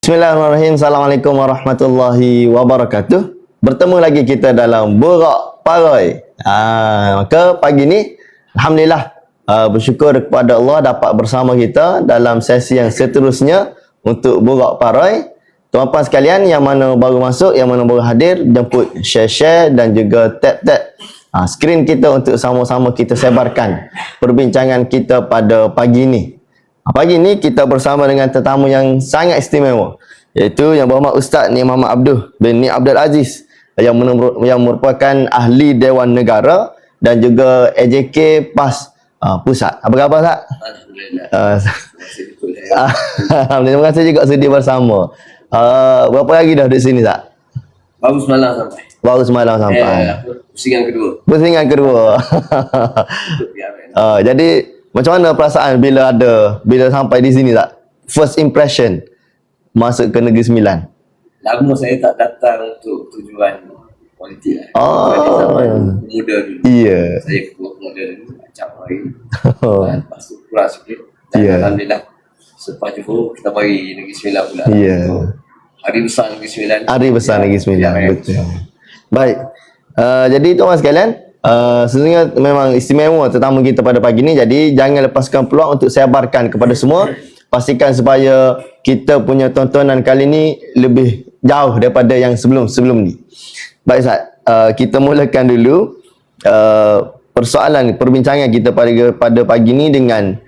Bismillahirrahmanirrahim. Assalamualaikum warahmatullahi wabarakatuh. Bertemu lagi kita dalam Borak Paroi. Maka pagi ni alhamdulillah bersyukur kepada Allah dapat bersama kita dalam sesi yang seterusnya untuk Borak Paroi. Tuan-tuan sekalian yang mana baru masuk, yang mana baru hadir, jemput share-share dan juga tap-tap skrin kita untuk sama-sama kita sebarkan perbincangan kita pada pagi ini. Pagi ni kita bersama dengan tetamu yang sangat istimewa, iaitu yang berhormat Ustaz Ni Muhammad Abduh bin Ni Abdul Aziz yang merupakan ahli Dewan Negara dan juga AJK PAS Pusat. Apa khabar Ustaz? Alhamdulillah. Alhamdulillah, terima kasih juga sudi bersama. Berapa hari dah duduk sini Ustaz? Baru semalam sampai. Baru semalam sampai. Pusingan kedua. Pusingan kedua. Jadi macam mana perasaan bila sampai di sini tak? First impression masuk ke Negeri Sembilan. Lama saya tak datang untuk tujuan politik lah. Pada zaman muda dulu. Iya. Saya ketua muda dulu, acap hari. Lepas tu kurang sikit. Dan alhamdulillah, selepas Johor kita bagi Negeri Sembilan pula. Iya. Hari besar Negeri Sembilan. Hari besar Negeri Sembilan, betul. Baik. Jadi tuan-tuan sekalian, sebenarnya memang istimewa tetamu kita pada pagi ni, jadi jangan lepaskan peluang untuk sebarkan kepada semua. Pastikan supaya kita punya tontonan kali ni lebih jauh daripada yang sebelum ni. Baik Ustaz, kita mulakan dulu persoalan perbincangan kita pada pagi ni dengan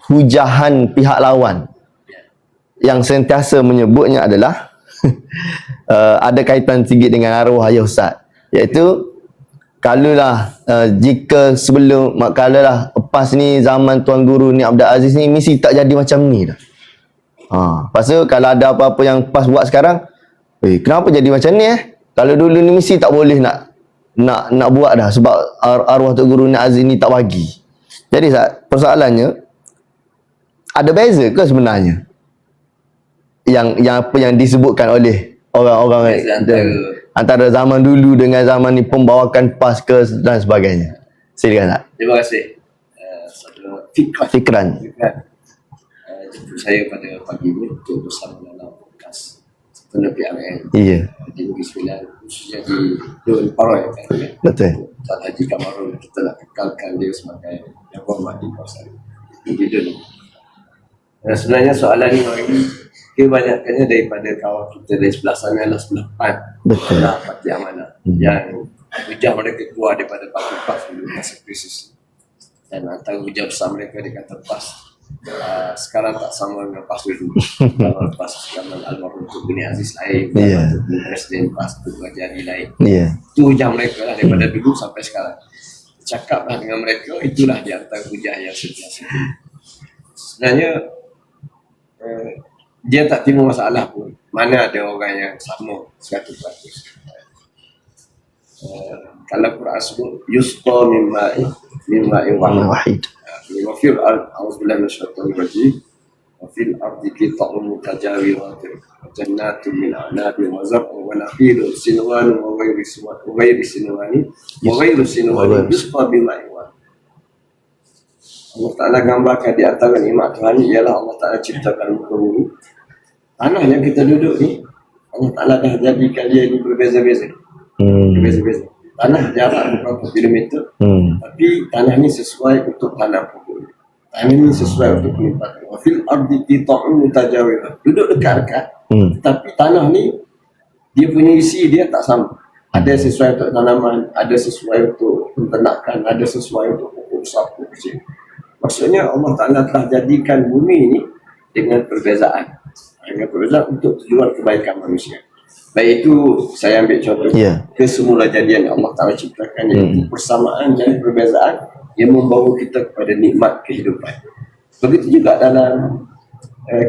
hujahan pihak lawan yang sentiasa menyebutnya adalah ada kaitan sikit dengan arwah ayah Ustaz, iaitu kalaulah jika kalaulah lepas ni zaman Tuan Guru Ni Abdul Aziz ni mesti tak jadi macam ni dah. Lepas tu kalau ada apa-apa yang PAS buat sekarang, kenapa jadi macam ni Kalau dulu ni mesti tak boleh nak buat dah sebab arwah Tuan Guru Ni Aziz ni tak bagi. Jadi persoalannya, ada beza ke sebenarnya yang apa yang disebutkan oleh orang-orang antara zaman dulu dengan zaman ni, pembawakan PAS ke dan sebagainya? Silakan tak? Terima kasih. Saudara Fikran. Jemput saya pada pagi ini untuk bersama dalam podcast Sepenuh PRN. Iya. Di Negeri Sembilan, khususnya di Dewan Paroi. Betul. Tuan Haji Kamarul, kita nak kekalkan dia sebagai yang berhormat di kawasan Hidun. Sebenarnya soalan ini kebanyakannya daripada kawan kita dari sebelah sana adalah sebelah PAN. Betul. Parti Amanah. Yang hujah mereka keluar daripada parti PAS dulu masa krisis. Dan antara hujah besar mereka dikata PAS sekarang tak sama dengan PAS dulu. Kalau PAS zaman almarhum Tun Bini Aziz lain, Presiden PAS Tun Bajari lain. Itu hujah mereka lah daripada dulu sampai sekarang. Cakaplah dengan mereka, itulah di antara hujah yang sentiasa. Sebenarnya dia tak timbul masalah pun. Mana ada orang yang sama 100%. Kalau Quran sebut yusqa min ma'in wahid. Wa fil a'udzubillahi minasyaitonir rajim. Wa fil ardi qita'un mutajawiratun wa jannatun min a'nabin wa zar'un wa nakhilun sinwan wa ghayru sinwani yusqa bima'in wahid. Allah Ta'ala gambarkan di antara nikmat Tuhan ialah Allah Ta'ala ciptakan muka bumi. Tanah yang kita duduk ni, Allah Ta'ala dah jadikan dia ni berbeza-beza. Berbeza-beza. Tanah jarak beberapa kilometer, tapi tanah ni sesuai untuk tanam pokok. Tanah ni sesuai untuk penempatan. Wa fil ardi qita'un mutajawirah. Duduk dekat-dekat, tapi tanah ni dia punya isi dia tak sama. Ada sesuai untuk tanaman, ada sesuai untuk penternakan, ada sesuai untuk pokok besar, pokok kecil. Maksudnya Allah Ta'ala telah jadikan bumi ini dengan perbezaan. Dengan perbezaan untuk tujuan kebaikan manusia. Baik itu saya ambil contoh kesemula jadian yang Allah Ta'ala ciptakan, iaitu persamaan dan perbezaan yang membawa kita kepada nikmat kehidupan. Begitu juga dalam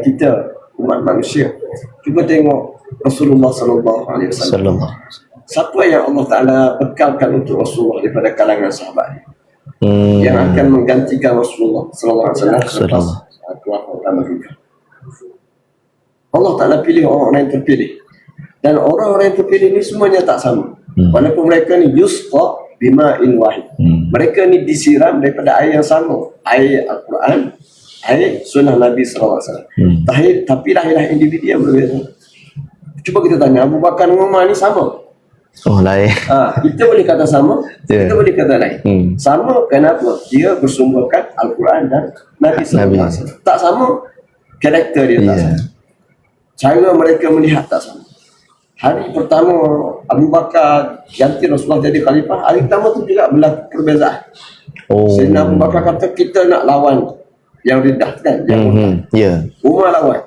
kita umat manusia. Cuba tengok Rasulullah SAW. Siapa yang Allah Ta'ala bekalkan untuk Rasulullah daripada kalangan sahabat yang akan menggantikan Rasulullah SAW selepas kewafatan mereka? Allah Ta'ala pilih orang-orang yang terpilih, dan orang-orang yang terpilih ni semuanya tak sama. Walaupun mereka ni yusqa bima'in wahid, mereka ni disiram daripada air yang sama, air Al-Quran sunnah Nabi SAW. Tapi lahirlah individu yang berbeza. Cuba kita tanya, Abu Bakar dengan Umar ni sama? Oh, lain. Kita boleh kata sama, kita boleh kata lain. Sama kenapa? Dia bersumberkan Al-Quran dan Nabi SAW. Tak sama, karakter dia tak sama. Cara mereka melihat tak sama. Hari pertama Abu Bakar ganti Rasulullah jadi khalifah, hari pertama tu juga berlaku perbezaan. Sayyidina Abu Bakar kata kita nak lawan yang ridah kan, Umar lawan.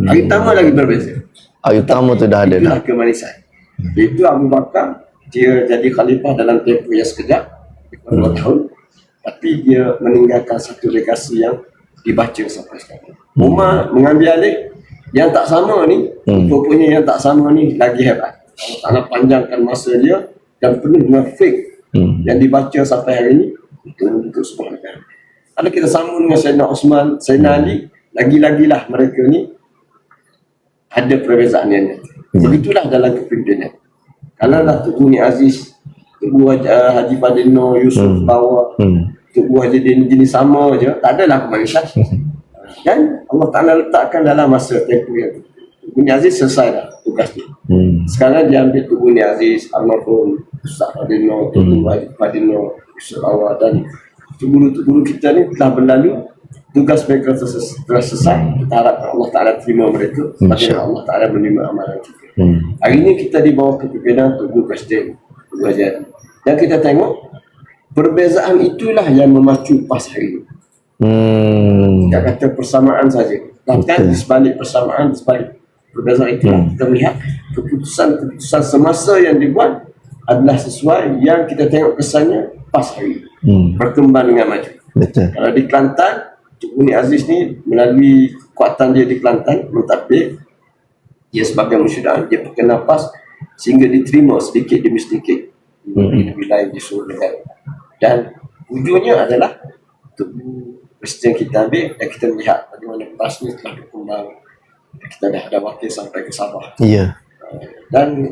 Hari pertama lagi berbeza. Hari pertama tu dah ada dah. Itulah kemanisan. Itu Abu Bakar, dia jadi khalifah dalam tempoh yang sekejap, 2 tahun, tapi dia meninggalkan satu legasi yang dibaca sampai sekarang. Umar mengambil alih. Yang tak sama ni, rupanya yang tak sama ni lagi hebat. Allah Ta'ala panjangkan masa dia dan penuh dengan fake yang dibaca sampai hari ini untuk sebuah negara. Kalau kita sambung dengan Sayyidina Osman, Sayyidina Ali, lagi-lagilah mereka ni ada perbezaan yang nyata. Begitulah dalam kepimpinan. Kalau lah Tugu Ni Aziz, Tugu Haji Fadil Yusuf Bawa, Tugu Haji Dini sama je, tak adalah kemanisan. Dan Allah Ta'ala letakkan dalam masa tempoh yang Tugu Ni Aziz selesai dah tugas dia. Sekarang dia ambil Tugu Ni Aziz, almarhum Ustaz Fadil Tugu Haji Fadil Yusuf Bawa dan guru-guru kita ni telah berlalu, tugas mereka telah selesai. Kita harap Allah Ta'ala terima mereka, bagaimana Allah Ta'ala menerima amalan kita. Hari ini kita di bawah kepimpinan Tugu Presiden Tugu Haji Adi. Dan kita tengok perbezaan itulah yang memacu PAS hari ini. Tak kata persamaan saja, bahkan di sebalik persamaan, di sebalik perbezaan itulah kita melihat keputusan semasa yang dibuat adalah sesuai yang kita tengok kesannya PAS hari ini. Berkembang dengan maju. Kalau di Kelantan, Tugu Ni Aziz ni melalui kekuatan dia di Kelantan mentadbir, dia sebagai musyidaan, dia berkenal PAS sehingga diterima sedikit demi sedikit di wilayah di seluruh negara. Dan ujungnya adalah Tugu Presiden kita ambil dan kita melihat bagaimana PAS ni telah berkembang. Kita dah ada wakil sampai ke Sabah. Dan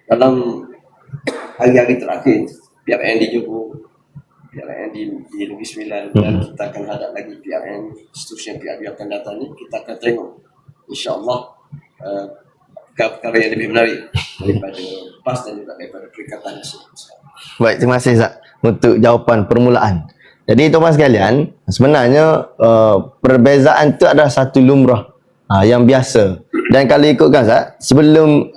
dalam hari-hari terakhir, PRN di Johor, PRN di Negeri Sembilan, dan kita akan hadap lagi PRN, seterusnya PRN akan datang ni, kita akan tengok insyaAllah perkara yang lebih menarik daripada PAS dan juga daripada Perikatan Nasional. Baik, terima kasih Zak untuk jawapan permulaan. Jadi tuan-tuan sekalian, sebenarnya perbezaan tu adalah satu lumrah yang biasa. Dan kalau ikutkan Zak, sebelum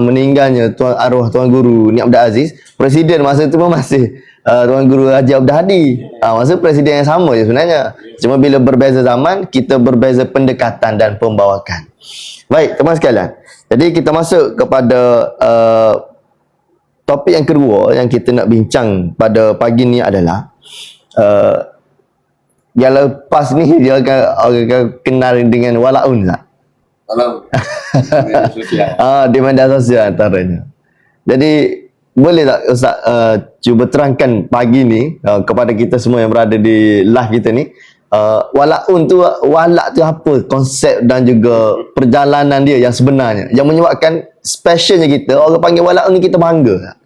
meninggalnya arwah Tuan Guru Ni Abdul Aziz, Presiden masa tu pun masih Tuan Guru Haji Abdul Hadi. Masa Presiden yang sama je sebenarnya. Cuma bila berbeza zaman, kita berbeza pendekatan dan pembawakan. Baik, teman sekalian. Jadi kita masuk kepada topik yang kedua yang kita nak bincang pada pagi ni adalah yang lepas ni dia akan kenal dengan walaun tak? Kalau media sosial. Di media sosial antaranya. Jadi boleh tak Ustaz cuba terangkan pagi ni kepada kita semua yang berada di live kita ni, walaun tu, walak tu apa konsep dan juga perjalanan dia yang sebenarnya yang menyebabkan specialnya kita orang panggil walaun ni, kita bangga.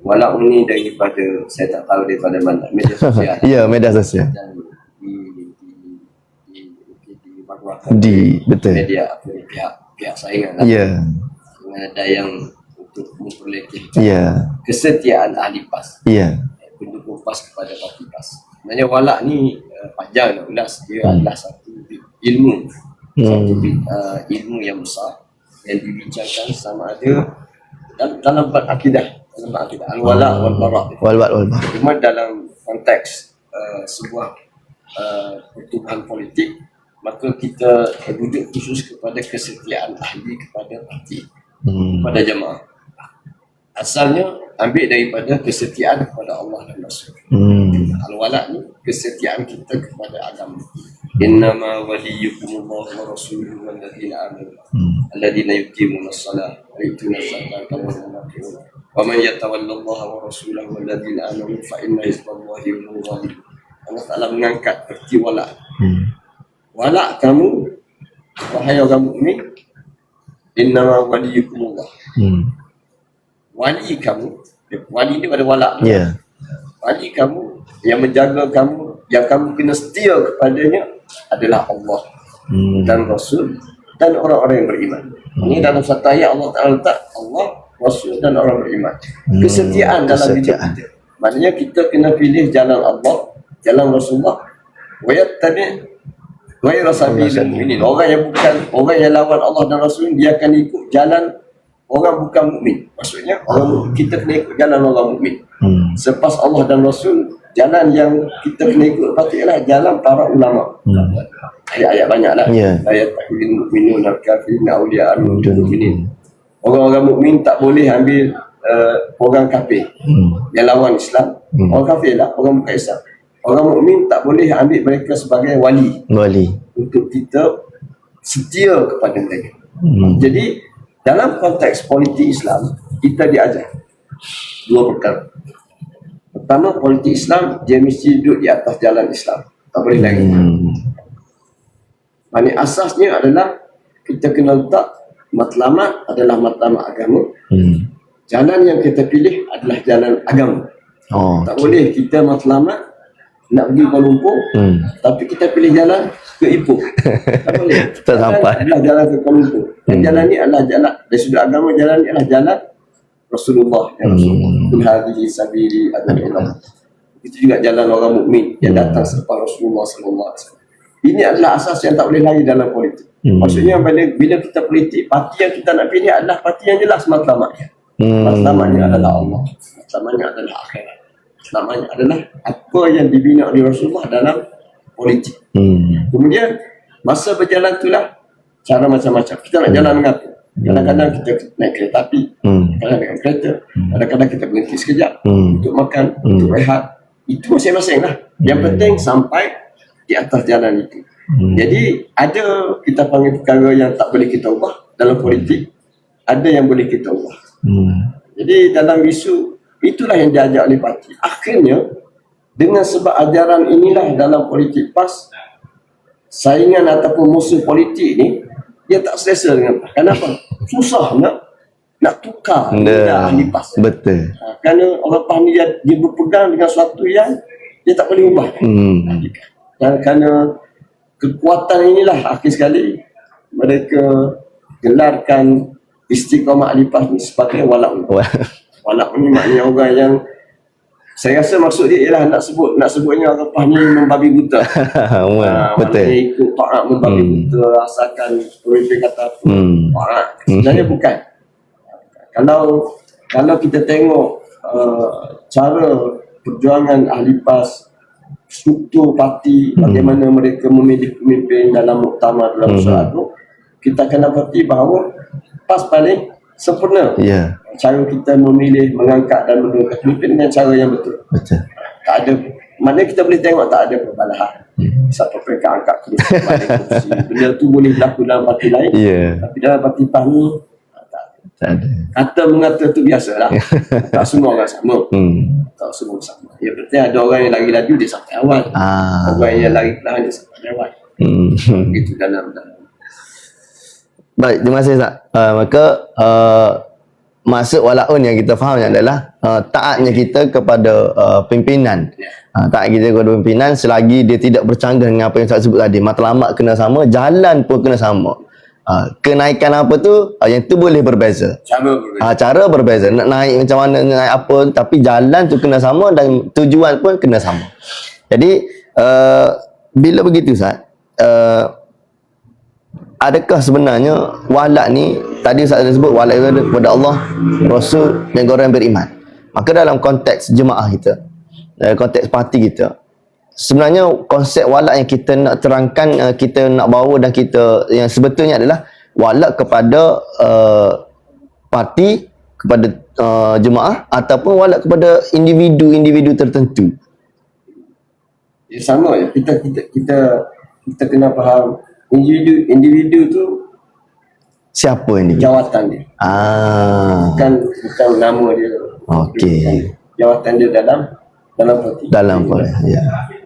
Walaun ni daripada, saya tak tahu daripada mana, media sosial. Ya, media sosial. Dan di betul. Media apa ni, pihak saingan. Ya. Dengan ada yang untuk memperlekehkan kesetiaan ahli PAS. Ya. Pendukung PAS kepada parti PAS. Sebenarnya walak ni panjang nak ulas. Dia adalah satu ilmu. Satu ilmu yang besar yang dibincangkan sama ada dalam bab akidah. Al-wala' wal-bara'. Wal-bara'. Cuma dalam konteks sebuah pertubuhan politik, maka kita duduk khusus kepada kesetiaan ahli kepada parti, kepada jamaah. Asalnya ambil daripada kesetiaan kepada Allah dan Rasul. Al-wala' ni kesetiaan kita kepada agama. Innama waliyukumullah wa rasuluhu walladzina amanu alladzina yuqimuna as-salata wa yu'tuna az-zakata wa hum raki'un. Wa man yatawallallaha wa rasulahu walladzina amanu fa inna hizballahi humul ghalibun. Allah Ta'ala mengangkat erti wala'. Wala' kamu, wahai orang mukmin, innama waliyukumullah. Wali kamu, wali ni pada wala'. Bagi kamu, yang menjaga kamu, yang kamu kena setia kepadanya adalah Allah dan Rasul dan orang-orang yang beriman. Ini dalam satu ayat Allah Ta'ala letak Allah, Rasul dan orang beriman. Kesetiaan dalam hidup kita. Maknanya kita kena pilih jalan Allah, jalan Rasulullah. Wayattabi' ghayra sabilil mu'minin. Orang yang lawan Allah dan Rasul, dia akan ikut jalan orang bukan mukmin. Maksudnya kita kena ikut jalan orang mukmin. Selepas Allah dan Rasul, jalan yang kita kena ikut ialah jalan para ulama. Ayat-ayat banyaklah. Ayat takwil mukminun al-kafirin awliya al-mukminin. Orang-orang mukmin tak boleh ambil orang kafir yang lawan Islam. Orang kafir lah, orang bukan Islam. Orang mukmin tak boleh ambil mereka sebagai wali untuk kita setia kepada mereka. Jadi dalam konteks politik Islam, kita diajar dua perkara. Pertama, politik Islam dia mesti duduk di atas jalan Islam, tak boleh lagi. Maksudnya asasnya adalah kita kena letak matlamat adalah matlamat agama. Jalan yang kita pilih adalah jalan agama. Tak boleh kita matlamat nak pergi Kuala Lumpur, tapi kita pilih jalan ke Ipoh. Tak boleh. Tak sampai. Adalah jalan ke Kuala Lumpur. Dan jalan ni adalah jalan dari sudut agama, jalan ni adalah jalan Rasulullah. Ya Rasulullah. Kul hadhihi sabili ad'u ila Allah. Itu juga jalan orang mukmin yang datang selepas Rasulullah sallallahu alaihi wasallam. Ini adalah asas yang tak boleh lari dalam politik. Maksudnya bila kita politik, parti yang kita nak pilih adalah parti yang jelas matlamatnya. Matlamatnya adalah Allah. Matlamatnya adalah akhirat. Matlamatnya adalah apa yang dibina oleh Rasulullah dalam politik. Kemudian masa berjalan itulah cara macam-macam. Kita nak jalan dengan apa? Kadang-kadang kita naik kereta api, kadang-kadang dengan kereta, kadang-kadang kita berhenti sekejap untuk makan, untuk rehat. Itu masing-masing lah. Yang penting sampai di atas jalan itu. Jadi ada kita panggil perkara yang tak boleh kita ubah dalam politik, ada yang boleh kita ubah. Jadi dalam isu itulah yang diajak oleh parti. Akhirnya dengan sebab ajaran inilah dalam politik PAS, saingan ataupun musuh politik ni dia tak selesa dengan PAS. Kenapa? Susah nak tukar ahli PAS. Betul. Kerana orang PAS ni dia berpegang dengan sesuatu yang dia tak boleh ubah. Dan kerana kekuatan inilah akhir sekali mereka gelarkan istiqamah ahli PAS ni sebagai walak. Walak ni maknanya orang yang saya rasa maksud dia ialah nak sebutnya orang PAS ni membabi buta. Betul. Ikut taat membabi buta asalkan pemimpin kata apa. Taat. Sebenarnya bukan. Kalau kita tengok cara perjuangan ahli PAS, struktur parti, bagaimana mereka memilih pemimpin dalam muktamar dalam usaha tu, kita akan dapati bahawa PAS paling sempurna. Cara kita memilih, mengangkat dan menurunkan pemimpin dengan cara yang betul. Tak ada, maknanya kita boleh tengok tak ada perbalahan. Siapa mereka angkat terus balik kursi. Benda tu boleh berlaku dalam parti lain, tapi dalam parti PAS ni tak ada. Kata mengata tu biasalah. Tak semua orang sama. Tak semua sama. Yang penting ada orang yang lari laju dia sampai awal. Orang yang lari perlahan dia sampai awal. Itu dalam. Baik, terima kasih Ustaz. Maka maksud walaun yang kita faham adalah taatnya kita kepada pimpinan. Taat kita kepada pimpinan selagi dia tidak bercanggah dengan apa yang Ustaz sebut tadi. Matlamat kena sama, jalan pun kena sama. Kenaikan apa tu, yang tu boleh berbeza. Cara berbeza. Nak naik macam mana, naik apa, tapi jalan tu kena sama dan tujuan pun kena sama. Jadi bila begitu Ustaz, adakah sebenarnya walak ni, tadi Ustaz ada sebut walak itu ada kepada Allah, Rasul dan orang yang beriman. Maka dalam konteks jemaah kita, dalam konteks parti kita, sebenarnya konsep walak yang kita nak terangkan, kita nak bawa dan kita yang sebetulnya adalah walak kepada parti, kepada jemaah ataupun walak kepada individu-individu tertentu. Sama ya, kita kena faham individu tu siapa ini? Jawatan dia. Bukan nama dia. Okey. Jawatan dia dalam parti. Dalam parti. Ya.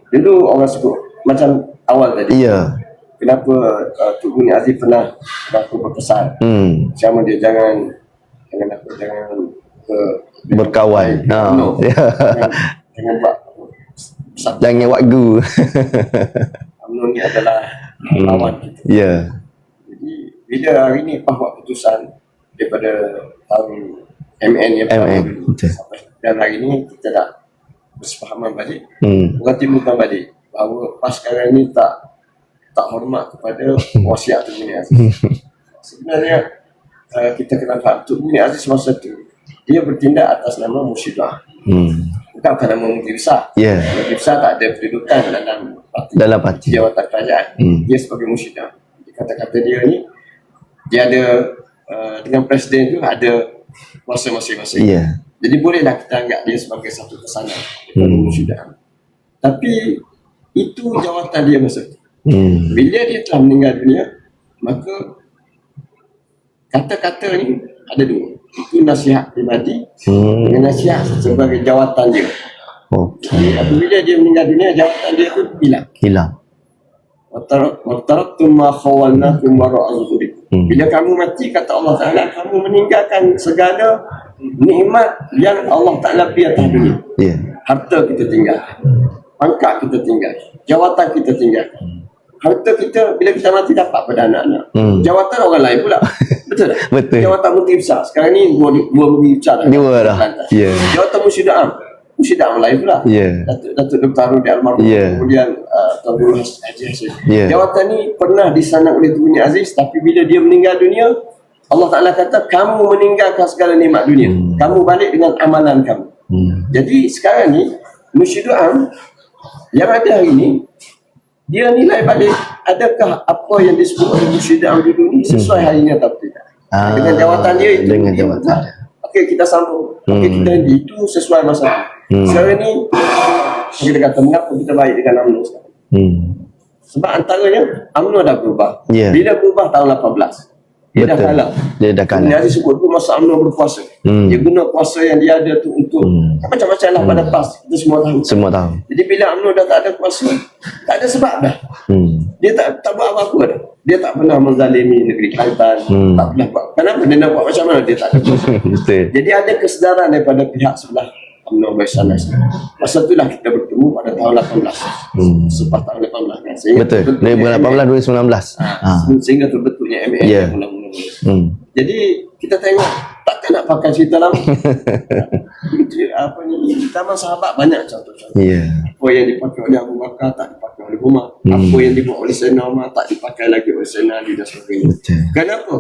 Dulu orang sebut macam awal tadi. Ya. Kenapa Tuk Guni Aziz pernah berpesan sama dia jangan berkawan. jangan buat satu. Jangan wagu. UMNO ni adalah lawan kita. Ya. Jadi bila hari ni PAS buat keputusan daripada tahun MN yang pertama dulu, betul. dan hari ni kita dah bersepahaman balik, orang timbulkan balik bahawa PAS sekarang ni tak hormat kepada wasiat Tun Bini Aziz. Sebenarnya kita kena faham Tun Bini Aziz masa tu dia bertindak atas nama Musyidah, bukan atas nama Menteri Besar. Menteri Besar tak ada kedudukan dalam parti jawatan kerajaan. Dia sebagai Musyidah. Kata-kata dia ni dia ada dengan presiden tu ada kuasa masing-masing. Jadi bolehlah kita anggap dia sebagai satu pesanan daripada Musyidah. Tapi itu jawatan dia masa tu. Bila dia telah meninggal dunia, maka kata-kata ni ada dua. Itu nasihat pribadi dengan nasihat sebagai jawatan dia. Jadi apabila dia meninggal dunia, jawatan dia tu hilang. Wataraktum ma khawalnakum wara'a zuhurikum. Bila kamu mati, kata Allah Ta'ala, kamu meninggalkan segala nikmat yang Allah Ta'ala beri atas dunia. Harta kita tinggal, pangkat kita tinggal, jawatan kita tinggal. Harta kita bila kita mati dapat pada anak-anak. Jawatan orang lain pula. Betul tak? Betul. Jawatan Menteri Besar sekarang ni dua Menteri Besar dah. Dua dah. Jawatan Musyidah orang lain pula. Datuk Dr. Harudi almarhum. Kemudian Tuan Guru Haji Hashim. Jawatan ni pernah disanang oleh Tun Bini Aziz, tapi bila dia meninggal dunia, Allah Ta'ala kata kamu meninggalkan segala nikmat dunia. Kamu balik dengan amalan kamu. Jadi sekarang ni Musyidah yang ada hari ni, dia nilai balik adakah apa yang disebut oleh Musyidah dulu ni sesuai hari ini atau tidak. Dengan jawatan dia itu. Dengan jawatan. Okey, kita sambung. Okey, kita itu sesuai masa tu. Sekarang ni kita kata mengapa kita baik dengan UMNO sekarang. Sebab antaranya UMNO dah berubah. Bila berubah tahun 18, dia dah kalah. Dia dah kalah. Dia disebut tu masa UMNO berkuasa. Dia guna kuasa yang dia ada tu untuk macam-macam lah pada PAS. Kita semua tahu. Semua tahu. Jadi bila UMNO dah tak ada kuasa, tak ada sebab dah. Dia tak buat apa-apa dah. Dia tak pernah menzalimi negeri Kelantan. Tak pernah buat. Kenapa dia nak buat macam mana? Dia tak ada kuasa. Jadi ada kesedaran daripada pihak sebelah UMNO Barisan Nasional. Masa itulah kita bertemu pada tahun 18. Selepas tahun 18 kan. Betul. 2018 2019. Sehingga terbentuknya MN. Jadi kita tengok takkan nak pakai cerita lama. Apa ni, zaman sahabat banyak contoh-contoh. Apa yang dipakai oleh Abu Bakar tak dipakai oleh Umar. Apa yang dibuat oleh Sayyidina Umar tak dipakai lagi oleh Sayyidina Ali dan sebagainya. Kenapa?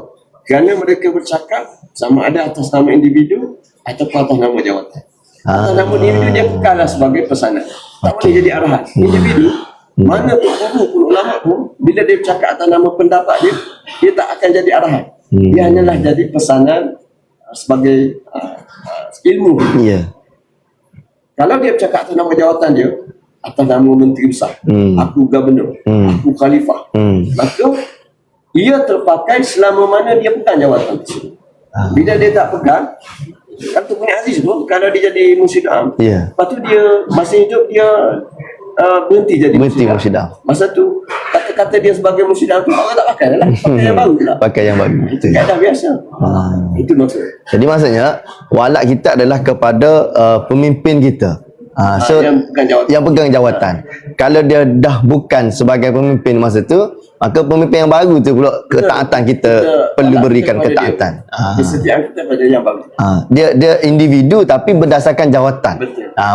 Kerana mereka bercakap sama ada atas nama individu ataupun atas nama jawatan. Atas nama individu dia kekallah sebagai pesanan. Tak boleh jadi arahan. Individu mana pun guru pun ulama pun bila dia bercakap atas nama pendapat dia tak akan jadi arahan. Dia hanyalah jadi pesanan sebagai ilmu. Kalau dia bercakap atas nama jawatan dia, atas nama Menteri Besar, aku Gubernur, aku Khalifah, maka ia terpakai selama mana dia pegang jawatan tersebut. Bila dia tak pegang, kan Tun Bini Aziz pun kalau dia jadi Musyidah, lepas tu dia masih hidup dia berhenti jadi Musyidah. Masa tu kata-kata dia sebagai Musyidah tu orang tak pakai lah. Pakai yang baru lah. Pakai yang baru. Itu kaedah biasa. Itu maksud. Jadi maksudnya walat kita adalah kepada pemimpin kita. So yang pegang jawatan. Kalau dia dah bukan sebagai pemimpin masa tu, maka pemimpin yang baru tu pula ketaatan kita perlu berikan ketaatan. Kesetiaan kita pada yang baru. Dia individu tapi berdasarkan jawatan.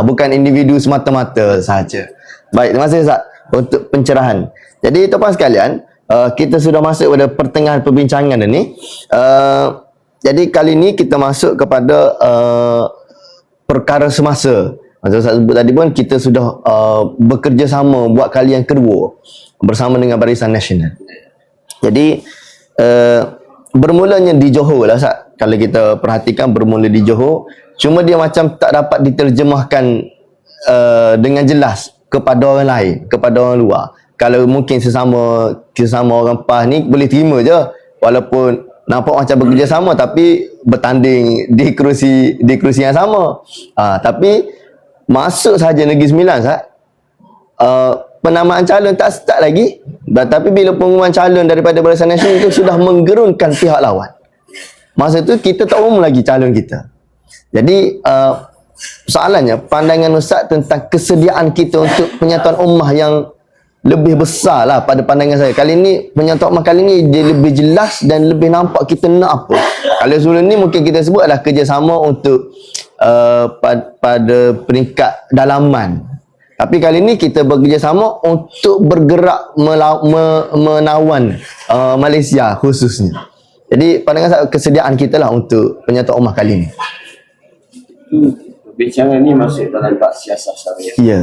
Bukan individu semata-mata sahaja. Baik, terima kasih Ustaz untuk pencerahan. Jadi tuan-tuan sekalian, kita sudah masuk pada pertengahan perbincangan ini. Jadi kali ini kita masuk kepada perkara semasa. Macam Ustaz sebut tadi pun, kita sudah bekerjasama buat kali yang kedua bersama dengan Barisan Nasional. Jadi bermulanya di Johor lah Ustaz. Kalau kita perhatikan bermula di Johor, cuma dia macam tak dapat diterjemahkan dengan jelas kepada orang lain, kepada orang luar. Kalau mungkin sesama orang PAS ni boleh terima je, walaupun nampak macam bekerjasama tapi bertanding di kerusi yang sama. Tapi masuk saja Negeri Sembilan Ustaz, penamaan calon tak start lagi, tapi bila pengumuman calon daripada Barisan Nasional itu sudah menggerunkan pihak lawan. Masa tu kita tak umum lagi calon kita. Jadi soalannya pandangan Ustaz tentang kesediaan kita untuk penyatuan ummah yang lebih besar lah pada pandangan saya. Kali ni penyatuan ummah kali ni dia lebih jelas dan lebih nampak kita nak apa. Kalau sebelum ni mungkin kita sebut adalah kerjasama untuk pada peringkat dalaman. Tapi kali ni kita bekerjasama untuk bergerak menawan Malaysia khususnya. Jadi pandangan saya kesediaan kita lah untuk penyatuan ummah kali ni. Perbincangan ni masuk dalam bab siasat syariah. Ya.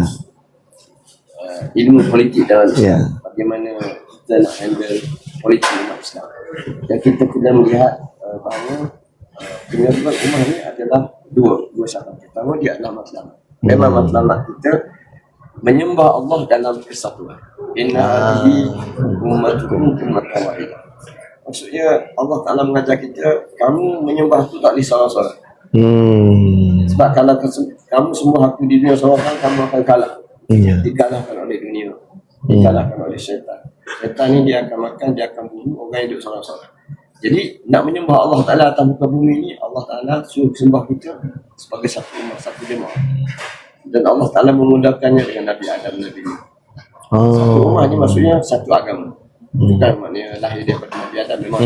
Ilmu politik dalam Islam. Ya. Bagaimana kita nak handle politik umat Islam. Dan kita kena melihat bahawa penyatuan ummah ni adalah dua syarat. Pertama, dia adalah matlamat. Memang matlamat kita menyembah Allah dalam kesatuan. Inna hadhihi ummatukum ummatan wahidah. Maksudnya Allah Ta'ala mengajar kita, kamu menyembah tu tak boleh seorang-seorang. Sebab kalau kamu semua aku di dunia seorang, kamu akan kalah. Dikalahkan oleh dunia, dikalahkan oleh syaitan. Syaitan ni dia akan makan, dia akan bunuh orang yang duduk seorang-seorang. Jadi nak menyembah Allah Ta'ala atas muka bumi ni, Allah Ta'ala suruh sembah kita sebagai satu umat, satu jemaah. Dan Allah Ta'ala memudahkannya dengan Nabi Adam, Nabi Nuh. Satu umat ni maksudnya satu agama. Bukan maknanya lahir daripada Nabi Adam, memang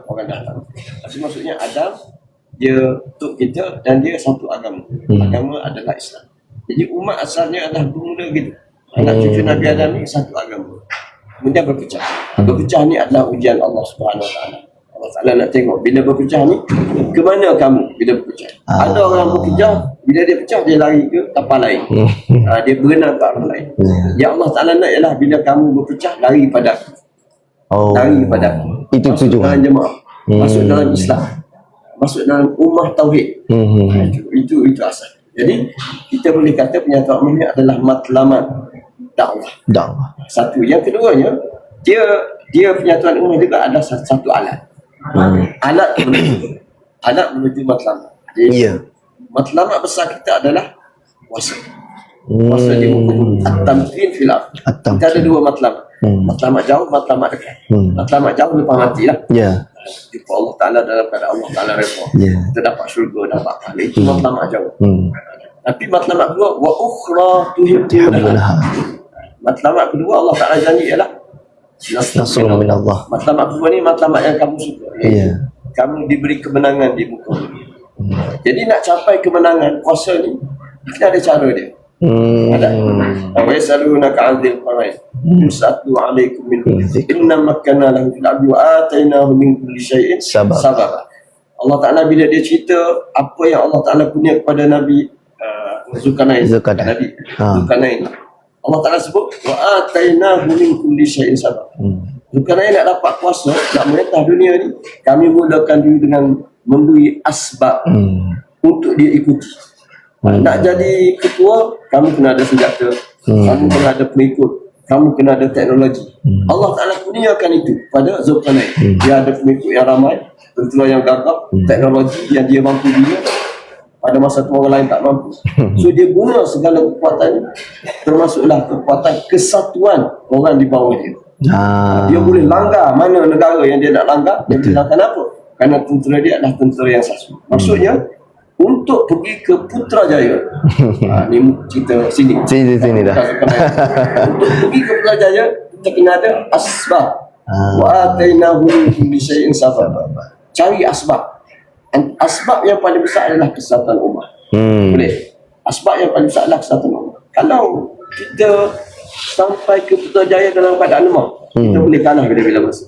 orang datang. Tapi maksudnya Adam, dia untuk kita dan dia satu agama. Agama adalah Islam. Jadi umat asalnya adalah bermula gitu. Anak cucu Nabi Adam ni satu agama. Kemudian berpecah. Berpecah ni adalah ujian Allah Subhanahu Wa Taala. Allah Ta'ala nak tengok bila berpecah ni, ke mana kamu bila berpecah. Ada orang berpecah, bila dia pecah dia lari ke kapal lain. Dia berenang ke arah lain. Yang Allah Ta'ala nak ialah bila kamu berpecah, lari pada aku. Lari pada aku. Itu masuk tujuan dalam jemaah, masuk dalam Islam, masuk dalam ummah tauhid. Itu asal. Jadi kita boleh kata penyatuan ummah ini adalah matlamat dakwah. Satu. Yang keduanya, dia penyatuan ummah juga adalah satu alat. Alat menuju matlamat. Jadi matlamat besar kita adalah puasa. Puasa di muka bumi. At-tamkin fil ardh. Kita ada dua matlamat. Matlamat jauh, matlamat dekat. Matlamat jauh lepas matilah. Jumpa Allah Ta'ala dalam keadaan Allah Ta'ala redha. Kita dapat syurga, dapat pahala. Itu matlamat jauh. Tapi matlamat kedua, wa ukhra tuhibbunaha. Matlamat kedua Allah Ta'ala janji ialah nasrun min Allah. Matlamat kedua ni matlamat yang kamu suka. Kamu diberi kemenangan di muka bumi. Jadi nak capai kemenangan puasa ni, kita ada cara dia. Ada. Wa yasalunaka 'anil qarain. Yus'atu 'alaikum min inna makkanna lahu fil ardi wa atainahu min kulli syai'in sababa. Allah Ta'ala bila dia cerita apa yang Allah Ta'ala punya kepada Nabi Zulkarnain. Zulkarnain. Allah Ta'ala sebut wa atainahu min kulli syai'in sabab. Zulkarnain nak dapat kuasa, nak merintah dunia ni, kami mulakan dia dengan memberi asbab untuk dia ikuti. Nak jadi ketua, kamu kena ada senjata, kamu kena ada pengikut, kamu kena ada teknologi. Allah Ta'ala kurniakan itu pada Zulkarnain. Dia ada pengikut yang ramai, tentera yang gagah, teknologi yang dia mampu bina. Pada masa tu orang lain tak mampu. So dia guna segala kekuatannya, termasuklah kekuatan kesatuan orang di bawah dia. Dia boleh langgar mana negara yang dia nak langgar. Dia boleh langgar apa? Kerana tentera dia adalah tentera yang satu. Maksudnya untuk pergi ke Putrajaya. Ni cerita sini. Sini dah. Untuk pergi ke Putrajaya, kita kena ada asbab. Wa atainahu min kulli syai'in sabab. Cari asbab. Asbab yang paling besar adalah kesatuan ummah. Boleh. Asbab yang paling besar adalah kesatuan ummah. Kalau kita sampai ke Putrajaya dalam keadaan lemah, kita boleh kalah bila-bila masa.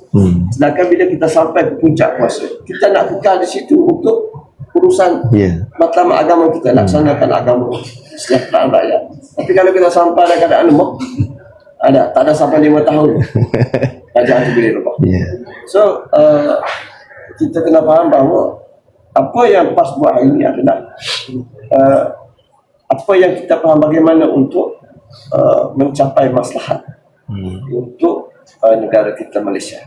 Sedangkan bila kita sampai ke puncak kuasa, kita nak kekal di situ untuk urusan matlamat agama kita, laksanakan agama kesejahteraan rakyat. Tapi kalau kita sampai dalam keadaan lemah, tak ada sampai 5 tahun kerajaan itu boleh lemah. So kita kena faham bahawa apa yang PAS buat hari ini adalah apa yang kita faham bagaimana untuk mencapai maslahat untuk negara kita Malaysia,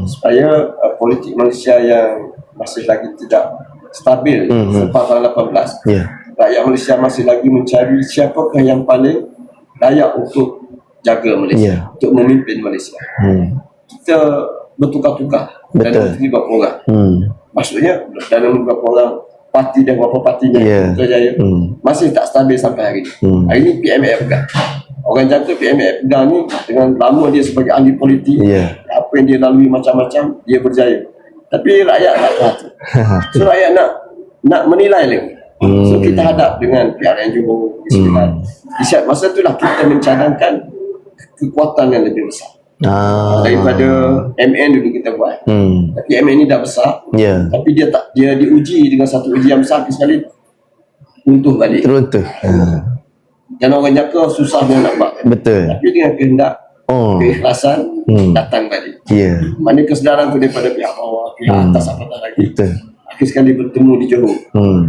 supaya politik Malaysia yang masih lagi tidak stabil selepas tahun 18, rakyat Malaysia masih lagi mencari siapakah yang paling layak untuk jaga Malaysia, untuk memimpin Malaysia. Kita bertukar-tukar dalam beberapa orang. Maksudnya dalam beberapa orang parti dan beberapa partinya Putrajaya masih tak stabil sampai hari ini. Hari ini PMF pegang. Orang jangka PMF pegang ni dengan lama dia sebagai ahli politik, apa yang dia lalui macam-macam, dia berjaya. Tapi rakyat tak tahu. So rakyat nak menilai lagi. So kita hadap dengan PRN Johor, di saat masa itulah kita mencadangkan kekuatan yang lebih besar daripada MN dulu kita buat. Tapi MN ni dah besar, tapi dia diuji dengan satu ujian besar sekali, runtuh balik. Dan orang jangka susah dia nak buat. Betul. Tapi dengan kehendak, keikhlasan, datang balik. Mana kesedaran tu daripada pihak bawah, pihak atas apatah lagi. Akhir sekali bertemu di Johor.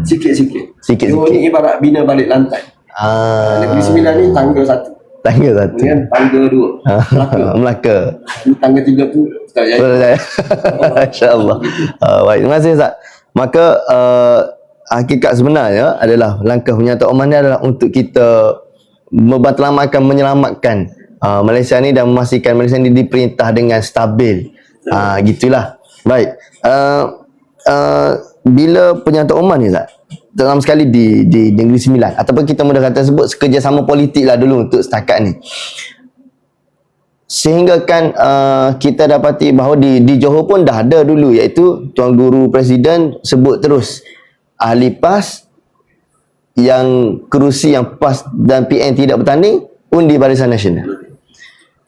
Sikit-sikit. Johor ni ibarat bina balik lantai. Negeri Sembilan ni tangga satu. Kemudian tangga dua. Melaka. Tangga tiga tu Putrajaya. InsyaAllah. Baik, terima kasih Ustaz. Maka hakikat sebenarnya adalah langkah penyata Oman ni adalah untuk kita menyelamatkan Malaysia ni dan memastikan Malaysia ni diperintah dengan stabil. Gitulah. Baik. Bila penyata Oman ni Ustaz, terutama sekali di Negeri Sembilan, ataupun kita mudah kata sebut kerjasama politik lah dulu untuk setakat ni, sehingga kan kita dapati bahawa di Johor pun dah ada dulu, iaitu Tuan Guru Presiden sebut terus ahli PAS yang kerusi yang PAS dan PN tidak bertanding undi Barisan Nasional.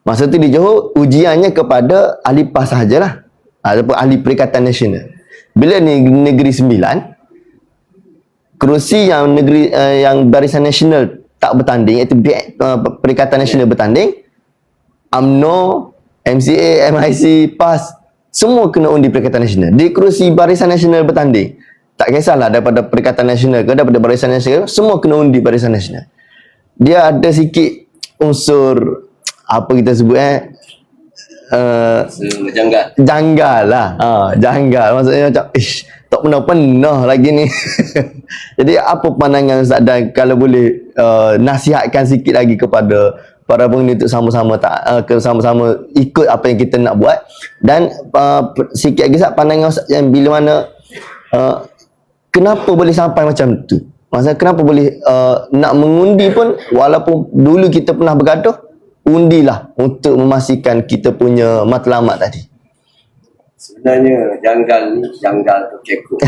Masa tu di Johor ujiannya kepada ahli PAS sahajalah, ataupun ahli Perikatan Nasional. Bila Negeri Sembilan, kerusi yang yang Barisan Nasional tak bertanding, iaitu Perikatan Nasional bertanding, UMNO, MCA, MIC, PAS, semua kena undi Perikatan Nasional. Di kerusi Barisan Nasional bertanding, tak kisahlah daripada Perikatan Nasional ke daripada Barisan Nasional, semua kena undi Barisan Nasional. Dia ada sikit unsur apa kita sebut janggal lah. Janggal maksudnya macam tak pernah lagi ni. Jadi apa pandangan Ustaz, dan kalau boleh nasihatkan sikit lagi kepada para pengundi untuk sama-sama sama-sama ikut apa yang kita nak buat, dan sikit lagi Ustaz pandangan Ustaz yang bila mana kenapa boleh sampai macam tu? Maksudnya kenapa boleh nak mengundi pun, walaupun dulu kita pernah bergaduh, undilah untuk memastikan kita punya matlamat tadi. Sebenarnya janggal ni janggal tu kekok.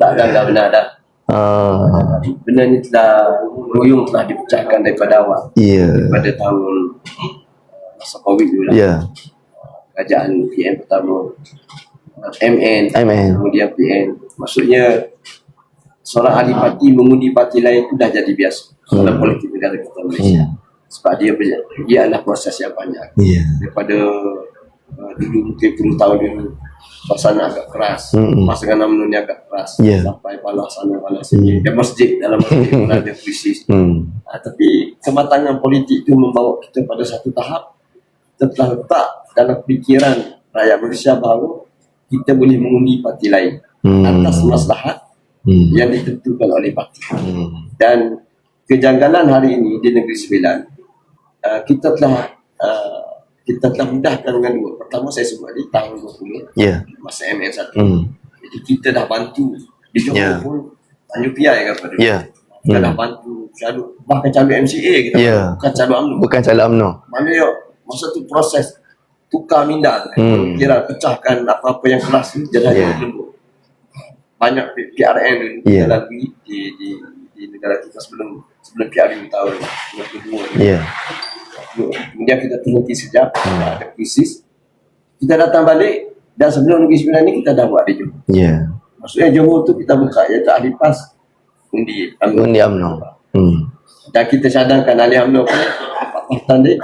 Tak janggal benar dah. Benda ni ruyung telah dipecahkan daripada awal. Daripada tahun masa Covid dulu lah. Kerajaan PN pertama, MN, kemudian PN. Maksudnya seorang ahli parti mengundi parti lain itu dah jadi biasa dalam politik negara kita Malaysia. Sebab dia adalah proses yang panjang. Daripada dulu mungkin 10 tahun dulu suasana agak keras, masa dengan UMNO ni agak keras, sampai balas sana balas sini, dan masjid dalam masjid pun ada krisis. Tapi kematangan politik itu membawa kita pada satu tahap kita telah letak dalam fikiran rakyat Malaysia bahawa kita boleh mengundi parti lain atas maslahat yang ditentukan oleh parti. Dan kejanggalan hari ini di Negeri Sembilan, kita telah mudahkan dengan dua. Pertama saya sebut tadi tahun 20 masa MN1. Jadi kita dah bantu di Johor pun Tanjung Piai kan pada kita dah bantu calon, bahkan calon MCA kita bukan calon UMNO. Maknanya masa tu proses tukar minda kira pecahkan apa-apa yang keras ni jadi lembut. Banyak PRN kita lalui di negara kita sebelum PRN tahun 2022. Kemudian kita terhenti sekejap, ada krisis, kita datang balik, dan sebelum Negeri Sembilan ni kita dah buat di Johor. Maksudnya Johor tu kita buka, iaitu ahli PAS undi UMNO. Dan kita cadangkan ahli UMNO pun bertanding,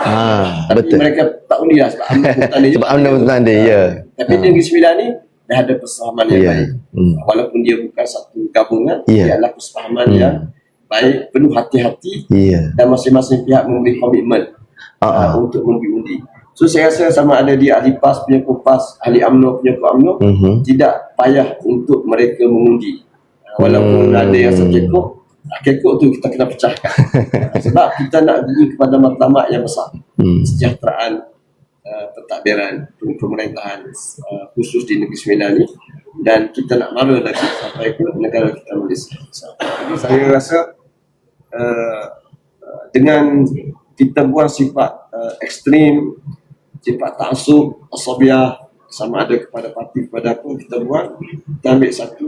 tapi betul. Mereka tak undi lah sebab UMNO bertanding. Tapi di Negeri Sembilan ni dah ada persamaan yang baik. Walaupun dia bukan satu gabungan, dia adalah persamaan yang baik, penuh hati-hati, dan masing-masing pihak memberi komitmen untuk mengundi. So saya rasa sama ada dia ahli PAS punya PAS, ahli UMNO punya UMNO, tidak payah untuk mereka mengundi. Walaupun ada yang kekok tu kita kena pecahkan. Sebab kita nak pergi kepada matlamat yang besar, kesejahteraan pentadbiran pemerintahan khusus di Negeri Sembilan ni, dan kita nak mara lagi sampai ke negara kita Malaysia. Jadi saya rasa dengan kita buang sifat ekstrim, sifat ta'assub, asabiah, sama ada kepada parti kepada apa, kita buang, kita ambil satu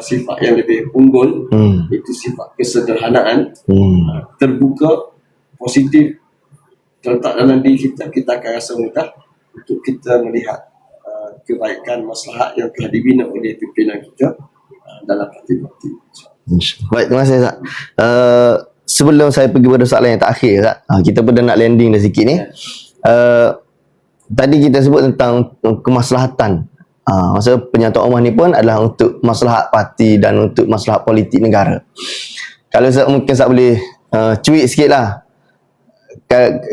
sifat yang lebih unggul, itu sifat kesederhanaan, terbuka, positif, terletak dalam diri kita, kita akan rasa mudah untuk kita melihat kebaikan maslahat yang telah dibina oleh pimpinan kita dalam parti-parti. Baik, terima kasih Ustaz. Sebelum saya pergi pada soalan yang terakhir Ustaz, kita pun dah nak landing dah sikit ni. Tadi kita sebut tentang kemaslahatan. Maksud penyatuan ummah ni pun adalah untuk maslahat parti dan untuk maslahat politik negara. Kalau mungkin Ustaz boleh cuit sikit lah.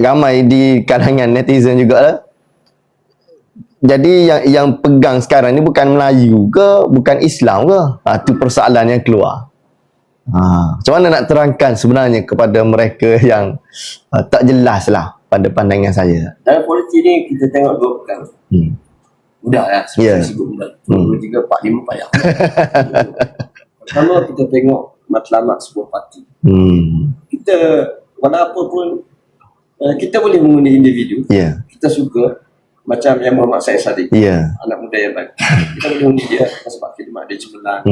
Ramai di kalangan netizen jugalah. Jadi yang pegang sekarang ni bukan Melayu ke, bukan Islam ke? Itu persoalan yang keluar. Macam mana nak terangkan sebenarnya kepada mereka yang tak jelas lah pada pandangan saya? Dalam politik ni kita tengok dua perkara. Mudah lah, sebut mudah. 2, 3, 4, 5 payah. Pertama kita tengok matlamat sebuah parti. Kita walaupun pun kita boleh mengundi individu. Kita suka macam yang Muhammad Syed Saddiq, anak muda yang baik. Kita boleh undi dia sebab khidmat dia cemerlang,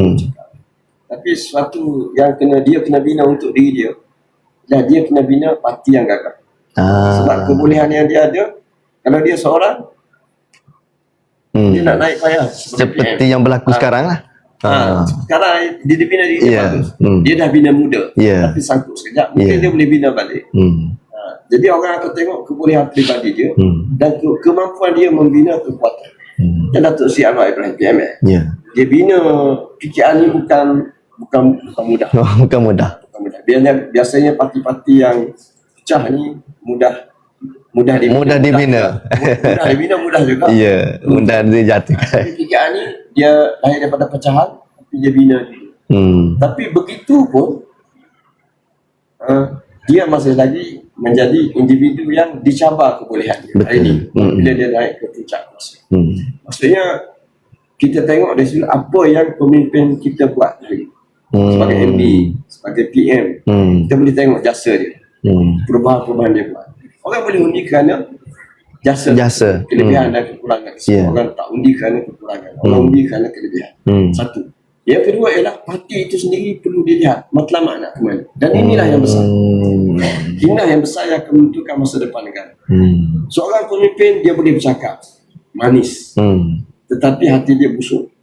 tapi sesuatu yang dia kena bina untuk diri dia, dan dia kena bina parti yang gagah. Sebab kebolehan yang dia ada, kalau dia seorang, dia nak naik payah seperti yang berlaku sekarang lah. Sekarang dia bina diri dia bagus. Dia dah bina muda, tapi sangkut sekejap, mungkin dia boleh bina balik. Jadi orang akan tengok kebolehan peribadi dia dan kemampuan dia membina kekuatan. Dan Datuk Seri Anwar Ibrahim PMS, dia bina PKR ni bukan mudah. Bukan mudah. Biasanya parti-parti yang pecah ni mudah dibina. Mudah juga. Mudah dijatuhkan. Tapi PKR ni dia lahir daripada pecahan, tapi dia bina dulu. Tapi begitu pun dia masih lagi menjadi individu yang dicabar kebolehan dia. Hari ini bila dia naik ke puncak kuasa. Maksudnya kita tengok dari sini apa yang pemimpin kita buat hari ini. Sebagai MD, sebagai PM, kita boleh tengok jasa dia, perubahan-perubahan dia buat. Orang boleh undi kerana jasa. Kelebihan dan kekurangan. Orang tak undi kerana kekurangan, orang undi kerana kelebihan. Satu. Yang kedua ialah parti itu sendiri perlu dilihat matlamat nak ke mana. Dan inilah yang besar. Inilah yang besar yang akan menentukan masa depan negara. Seorang pemimpin dia boleh bercakap manis, tetapi hati dia busuk.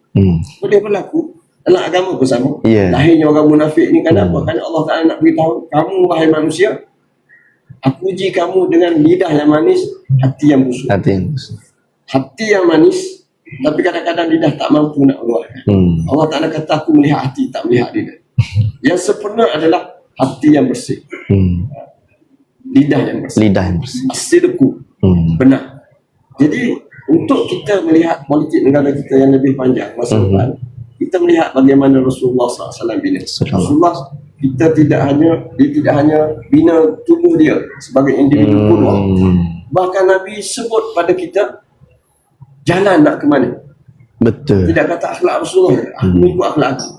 Boleh berlaku dalam agama pun sama. Lahirnya orang munafik ni kenapa? Kerana Allah Ta'ala nak beritahu, kamu wahai manusia, aku uji kamu dengan lidah yang manis, hati yang busuk. Hati yang manis, tapi kadang-kadang lidah tak mampu nak keluarkan. Allah Ta'ala kata aku melihat hati, tak melihat lidah. Yang sempurna adalah hati yang bersih, lidah yang bersih. As-sidqu, benar. Jadi untuk kita melihat politik negara kita yang lebih panjang masa depan, kita melihat bagaimana Rasulullah SAW bina. Rasulullah dia tidak hanya bina tubuh dia sebagai individu qudwah. Bahkan Nabi sebut pada kita jalan nak ke mana. Betul. Tidak kata akhlak Rasulullah, aku ikut akhlak aku.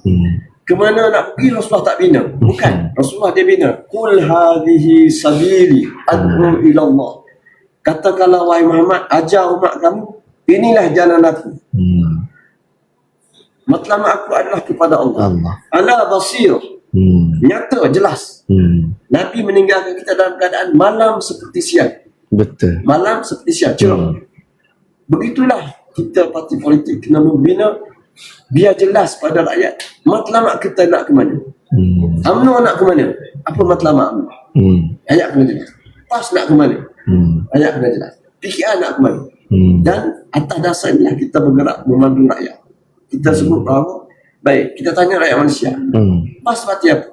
Kemana nak pergi Rasulullah tak bina. Bukan. Rasulullah dia bina. Qul hadhihi sabili ad'u ila Allah. Katakanlah wahai Muhammad, ajar umat kamu, inilah jalan aku. Matlamat aku adalah kepada Allah. Ala basir. Nyata, jelas. Nabi meninggalkan kita dalam keadaan malam seperti siang. Betul. Malam seperti siang, cerah. Begitulah kita parti politik kena membina biar jelas pada rakyat matlamat kita nak ke mana. UMNO nak ke mana? Apa matlamat UMNO? Ayat kena jelas. PAS nak ke mana? Ayat kena jelas. PKR nak ke mana? Dan atas dasar inilah kita bergerak memandu rakyat. Kita sebut bahawa baik, kita tanya rakyat Malaysia, PAS parti apa?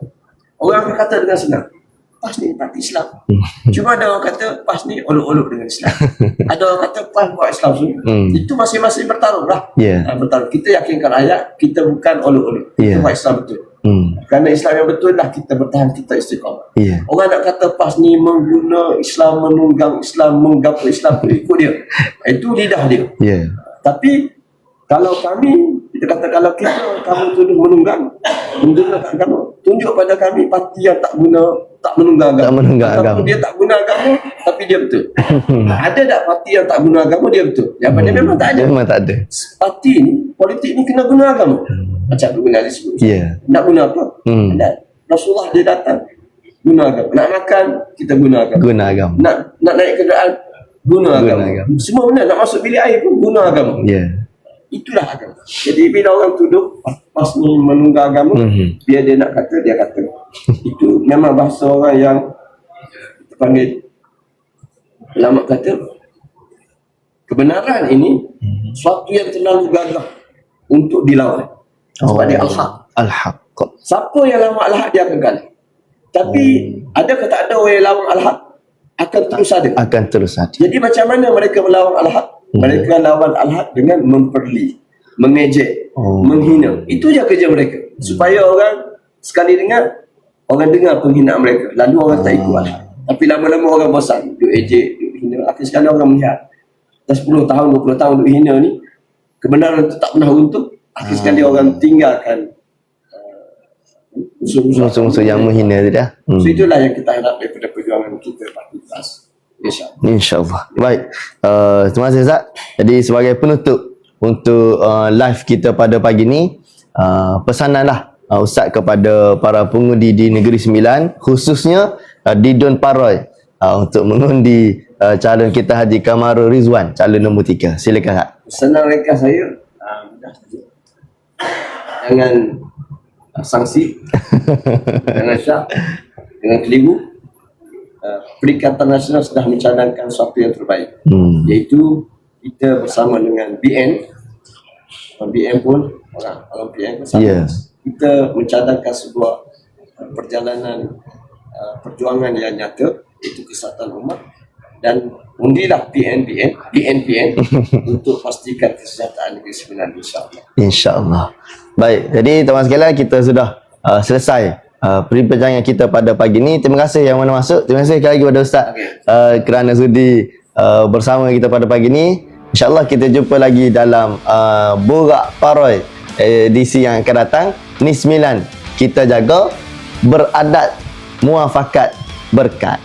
Orang akan kata dengan senang, PAS ni parti Islam. Cuma ada orang kata PAS ni olok-olok dengan Islam. Ada orang kata PAS buat Islam semua. Itu masing-masing bertaruh lah. Bertaruh. Kita yakinkan rakyat kita bukan olok-olok. Kita buat Islam betul. Kerana Islam yang betul lah kita bertahan, kita istiqamah. Ya. Orang nak kata PAS ni mengguna Islam, menunggang Islam, menggapo Islam, ikut dia. Itu lidah dia. Ya. Tapi kalau kami, kita kata kalau kamu tuduh menunggang agama, tunjuk pada kami parti yang tak menunggang agama. Tak menunggang Ataupun agama. dia tak guna agama tapi dia betul. Ada tak parti yang tak guna agama dia betul? Jawapannya memang tak ada. Memang tak ada. Parti ni, politik ni kena guna agama. Macam guna disebut. Ya. Nak guna apa? Hmm. Rasulullah dia datang guna agama. Nak makan, kita guna agama. Guna agama. Nak naik kenderaan, guna agama. agama. Semua benda, nak masuk bilik air pun guna agama. Ya. Itulah agama. Jadi bila orang tuduh PAS ni menunggang agama, biar dia nak kata, dia kata. Itu memang bahasa orang yang kita panggil, ulama kata, kebenaran ini suatu yang terlalu gagah untuk dilawan. Sebab dia al-haq. Al-haq. Siapa yang lawan al-haq dia akan kalah. Tapi adakah tak ada orang yang lawan al-haq? Akan terus ada. Akan terus ada. Jadi macam mana mereka melawan al-haq? Mereka lawan al-haq dengan memperli, mengejek, menghina. Itu je kerja mereka. Supaya orang sekali dengar, orang dengar penghinaan mereka. Lalu orang tak ikut al-haq. Tapi lama-lama orang bosan. Duk ejek, duk hina. Akhir sekali orang melihat. Dah 10 tahun, 20 tahun duk hina ni, kebenaran itu tak pernah runtuh. Akhir sekali orang tinggalkan musuh-musuh yang menghina tu dah. So itulah yang kita harap daripada perjuangan kita Parti PAS. InsyaAllah. InsyaAllah. Baik. Terima kasih Ustaz. Jadi sebagai penutup untuk live kita pada pagi ni, pesananlah Ustaz kepada para pengundi di Negeri Sembilan, khususnya di Don Paroy, untuk mengundi calon kita Haji Kamarul Rizwan, calon nombor 3. Silakan Ustaz. Senang ringkas saya, jangan sanksi, jangan syak, jangan keliru. Perikatan Nasional sudah mencadangkan sesuatu yang terbaik, iaitu kita bersama dengan BN pun orang BN bersama, kita mencadangkan sebuah perjalanan perjuangan yang nyata, iaitu kesatuan umat, dan undilah PN untuk pastikan kesejahteraan Negeri Sembilan, insyaAllah. InsyaAllah. Baik, jadi teman sekalian, kita sudah selesai perbincangan kita pada pagi ni. Terima kasih yang mana masuk. Terima kasih sekali lagi kepada Ustaz kerana sudi bersama kita pada pagi ni. InsyaAllah kita jumpa lagi dalam Borak Paroy edisi yang akan datang. Ni 9 kita jaga, beradat muafakat berkat.